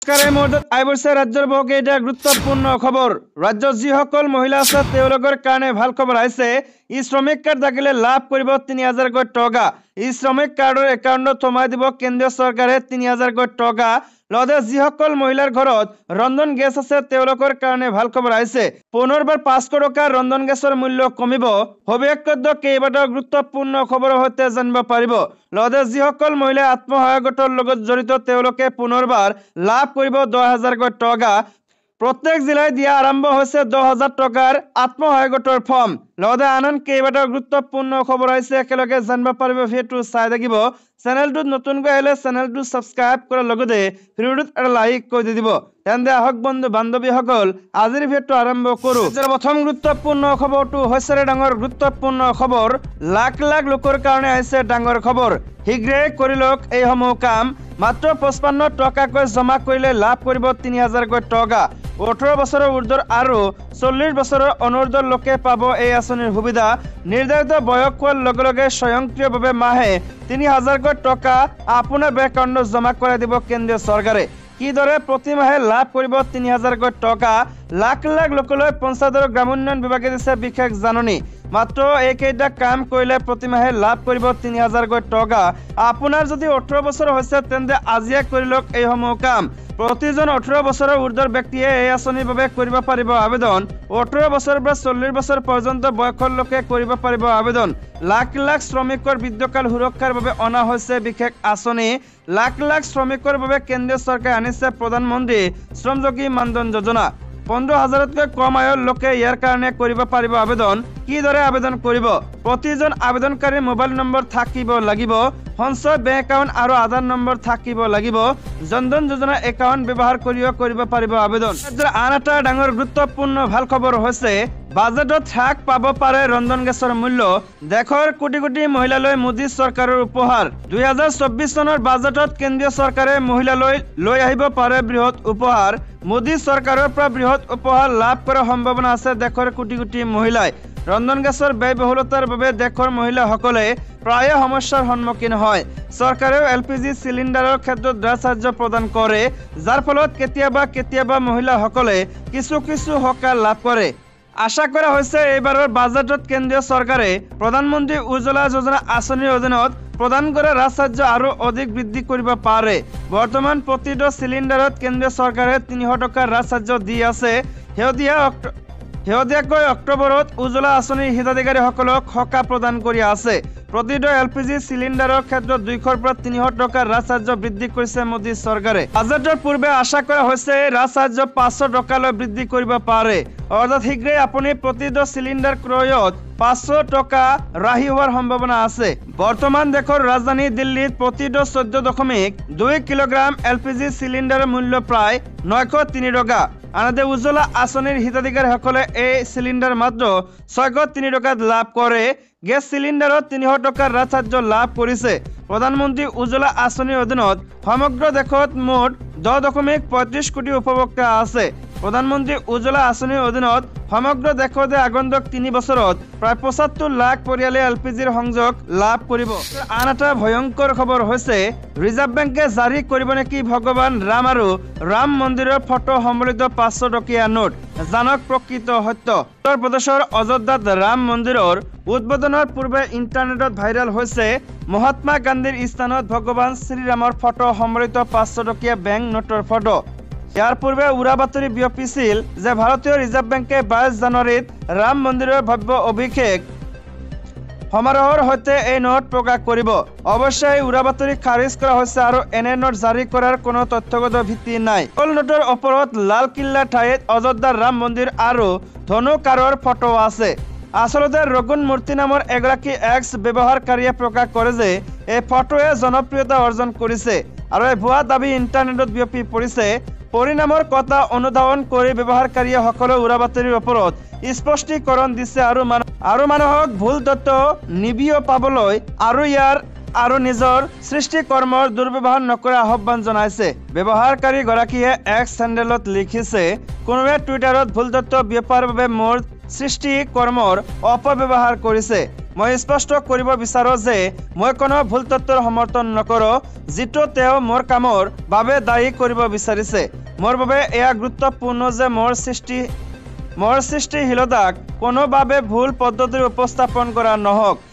নমস্কাৰ এই মুহূৰ্তত আইবৰ্ষে ৰাজ্যৰ বহুকেইটা গুৰুত্বপূৰ্ণ খবৰ ৰাজ্যৰ যিসকল মহিলা আছে তেওঁলোকৰ কাৰণে ভাল খবৰ আহিছে ই শ্ৰমিক কাৰ্ড থাকিলে লাভ কৰিব 3000 কোটি টকা ই শ্ৰমিক কাৰ্ডৰ একাউণ্টত সোমাই দিব কেন্দ্ৰীয় চৰকাৰে 3000 কোটি টকা লগতে যিসকল মহিলাৰ ঘৰত ৰন্ধন গেছ আছে তেওঁলোকৰ কাৰণে ভাল খবৰ আহিছে পুনৰবাৰ 500 টকা ৰন্ধন গেছৰ মূল্য কমিব ভৱিষ্যত কেইবাটাও গুৰুত্বপূৰ্ণ খবৰ হতে জানিব পাৰিব লগতে যিসকল মহিলা আত্মসহায়ক গোটৰ লগত জড়িত তেওঁলোকে পুনৰবাৰ লাভ কৰিব 10000 কোটি টকা प्रत्येक जिलाय दिया आरम्भ হৈছে 10000 টকাৰ আত্মসহায়ক গোটৰ ফৰ্ম লগতে আনন্দ কেইবাটাও গুৰুত্বপূৰ্ণ খবৰ আছে একেলগে জানিব পাৰিব ভিডিঅটো চাই থাকিব চেনেলটো নতুনকৈ আহিলে চেনেলটো সাবস্ক্ৰাইব কৰাৰ লগতে ভিডিঅটোত এটা লাইক কৰি দিব তেন্তে আহক বন্ধু বান্ধৱীসকল আজিৰ ভিডিঅটো আৰম্ভ কৰো যেনে প্ৰথম গুৰুত্বপূৰ্ণ খবৰটো হৈছে ডাঙৰ গুৰুত্বপূৰ্ণ খবৰ লাখ লাখ লোকৰ কাৰণে আহিছে ডাঙৰ খবৰ শীঘ্ৰে কৰি লওক এই সমূহ কাম মাত্ৰ 55 টকাকৈ জমা কৰিলে লাভ কৰিব 3000 কোটি টকা 18 বছৰৰ ঊৰ্ধ্বৰ আৰু 40 বছৰৰ অনূৰ্ধ্বৰ লোকে পাব এই আঁচনিৰ সুবিধা নিৰ্ধাৰিত বয়স হোৱাৰ লগে লগে স্বয়ংক্ৰিয়ভাৱে মাহে 3000 কোটি টকা আপোনাৰ বেংক একাউণ্টত জমা কৰাই দিব কেন্দ্ৰীয় চৰকাৰে কিদৰে প্ৰতি মাহে লাভ কৰিব 3000 কোটি টকা লাখ লাখ লোকলৈ পঞ্চায়তৰ গ্ৰাম উন্নয়ন বিভাগে দিছে বিশেষ জাননী মাত্ৰ এইকেইটা কাম কৰিলে প্ৰতি মাহে লাভ কৰিব 3000 কোটি টকা আপোনাৰ যদি 18 বছৰ হৈছে তেন্তে আজিয়ে কৰি লওক এই সমূহ কাম প্ৰতিজন 18 বছৰৰ ঊৰ্ধ্বৰ ব্যক্তিয়ে এই আঁচনিৰ বাবে কৰিব পাৰিব আবেদন 18 বছৰৰ পৰা 40 বছৰ পৰ্যন্ত বয়সৰ লোকে কৰিব পাৰিব আবেদন লাখ লাখ শ্ৰমিকৰ বৃদ্ধকাল সুৰক্ষাৰ বাবে অনা হৈছে বিশেষ আঁচনি লাখ লাখ শ্ৰমিকৰ বাবে কেন্দ্ৰীয় চৰকাৰে আনিছে প্ৰধানমন্ত্ৰী শ্ৰমযোগী মানধন যোজনা 15000তকৈ কম আয়ৰ লোকে ইয়াৰ কাৰণে কৰিব পাৰিব আবেদন কিদৰে আবেদন কৰিব প্ৰতিজন আবেদনকাৰীৰ মোবাইল নম্বৰ থাকিব লাগিব সঞ্চয় বেংক একাউণ্ট আৰু আধাৰ নম্বৰ থাকিব লাগিব জনধন যোজনা একাউণ্ট ব্যৱহাৰ কৰিও কৰিব পাৰিব আবেদন আন এটা ডাঙৰ গুৰুত্বপূৰ্ণ ভাল খবৰ হৈছে বাজেটত হ্ৰাস পাব পাৰে ৰন্ধন গেছৰ মূল্য দেশৰ কোটি কোটি মহিলালৈ মোদী চৰকাৰৰ উপহাৰ 2024 চনৰ বাজেটত কেন্দ্ৰীয় চৰকাৰে মহিলালৈ লৈ আহিব পাৰে বৃহৎ উপহাৰ মোদী চৰকাৰৰ পৰা বৃহৎ উপহাৰ লাভ কৰাৰ সম্ভাৱনা আছে দেশৰ কোটি কোটি মহিলাই ৰন্ধন গেছৰ ব্যয়বহুলতাৰ বাবে দেশৰ মহিলাসকলে প্ৰায় সমস্যাৰ সন্মুখীন হয় চৰকাৰেও এলপিজি সিলিণ্ডাৰৰ ক্ষেত্ৰত ৰাজসাহায্য প্ৰদান কৰে যাৰ ফলত কেতিয়াবা মহিলাসকলে কিছু সকাহ লাভ কৰে আশা কৰা হৈছে এইবাৰৰ বাজেটত কেন্দ্ৰীয় চৰকাৰে প্ৰধানমন্ত্ৰী উজ্জ্বলা যোজনা আঁচনিৰ অধীনত প্ৰদান কৰা ৰাজসাহায্য আৰু অধিক বৃদ্ধি কৰিব পাৰে বৰ্তমান প্ৰতিটো সিলিণ্ডাৰত কেন্দ্ৰীয় চৰকাৰে 300 টকাৰ ৰাজসাহায্য দি আছে শেহতীয়াকৈ অক্টোবৰত উজ্জ্বলা আঁচনিৰ হিতাধিকাৰীসকলক সকাহ প্ৰদান কৰি আছে প্ৰতিটো এলপিজি সিলিণ্ডাৰৰ ক্ষেত্ৰত 200 পৰা 300 টকাৰ ৰাজসাহায্য বৃদ্ধি কৰিছে মোদী চৰকাৰে বাজেটৰ পূৰ্বে আশা কৰা হৈছে ৰাজসাহায্য 500 টকালৈ বৃদ্ধি কৰিব পাৰে অৰ্থাৎ শীঘ্ৰেই আপুনি প্ৰতিটো সিলিণ্ডাৰ ক্ৰয়ত 500 টকা ৰাহি হোৱাৰ সম্ভাৱনা আছে বৰ্তমান দেশৰ ৰাজধানী দিল্লীত প্ৰতিটো 14.2 কিলোগ্ৰাম এলপিজি সিলিণ্ডাৰৰ মূল্য প্ৰায় 903 টকা আনহাতে উজ্জ্বলা আঁচনিৰ হিতাধিকাৰীসকলে এই সিলিণ্ডাৰ মাত্ৰ 603 টকাত লাভ কৰে গেছ সিলিণ্ডাৰত 300 টকাৰ ৰাজসাহায্য লাভ কৰিছে প্ৰধানমন্ত্ৰী উজ্জ্বলা আঁচনিৰ অধীনত সমগ্ৰ দেশত মুঠ 10.35 কোটি উপভোক্তা আছে প্ৰধানমন্ত্ৰী উজ্জ্বলা আঁচনিৰ অধীনত সমগ্ৰ দেশতে আগন্তুক 3 বছৰত প্ৰায় 75 লাখ পৰিয়ালে এলপিজিৰ সংযোগ লাভ কৰিব আন এটা ভয়ংকৰ খবৰ হৈছে ৰিজাৰ্ভ বেংকে জাৰি কৰিব নেকি ভগৱান ৰাম আৰু ৰাম মন্দিৰৰ ফটো সম্বলিত 500 টকীয়া নোট জানক প্ৰকৃত সত্য উত্তৰ প্ৰদেশৰ অযোধ্যাত ৰাম মন্দিৰৰ উদ্বোধনৰ পূৰ্বে ইণ্টাৰনেটত ভাইৰেল হৈছে মহাত্মা গান্ধীৰ স্থানত ভগৱান শ্ৰীৰামৰ ফটো সম্বলিত 500 টকীয়া বেংক নোটৰ ফটো ইয়াৰ পূৰ্বে উৰা বাতৰি বিয়পিছিল যে ভাৰতীয় ৰিজাৰ্ভ বেংকে 22 জানুৱাৰীত ৰাম মন্দিৰৰ ভব্য অভিষেক সমাৰোহৰ সৈতে এই নোট প্ৰকাশ কৰিব অৱশ্যে এই উৰা বাতৰি খাৰিজ কৰা হৈছে আৰু এনে নোট জাৰি কৰাৰ কোনো তথ্যগত ভিত্তি নাই কল নোটৰ ওপৰত লাল কিল্লা ঠাইত অযোধ্যাৰ ৰাম মন্দিৰ আৰু ধনুকাৰৰ ফটো আছে আসলতে ৰগুন মূৰ্তি নামৰ এগৰাকী এক্স ব্যৱহাৰকাৰীয়ে প্ৰকাশ কৰে যে এই ফটোৱে জনপ্ৰিয়তা অৰ্জন কৰিছে আৰু এই ভুৱা দাবী ইণ্টাৰনেটত বিয়পি পৰিছে পৰিণামৰ কথা অনুধাৱন কৰি ব্যৱহাৰকাৰীয়ে সকলো উৰা বাতৰিৰ ওপৰত স্পষ্টীকৰণ দিছে আৰু মানুহক ভুল তথ্য নিবিয় পাবলৈ আৰু নিজৰ সৃষ্টি কৰ্মৰ দুৰ্ব্যৱহাৰ নকৰা আহ্বান জনাইছে ব্যৱহাৰকাৰী গৰাকীয়ে এক্স হেণ্ডেলত লিখিছে কোনোৱে টুইটাৰত ভুল তথ্য বিয়পাৰ বাবে মোৰ সৃষ্টি কৰ্মৰ অপব্যৱহাৰ কৰিছে মই স্পষ্ট কৰিব বিচাৰো যে মই কোনো ভুল তত্ত্বৰ সমৰ্থন নকৰো যিটো তেওঁ মোৰ কামৰ বাবে দায়ী কৰিব বিচাৰিছে। মোৰ বাবে এয়া গুৰুত্বপূৰ্ণ যে মোৰ সৃষ্টিশীলতাক কোনোভাৱে ভুল পদ্ধতিৰে উপস্থাপন কৰা নহওক।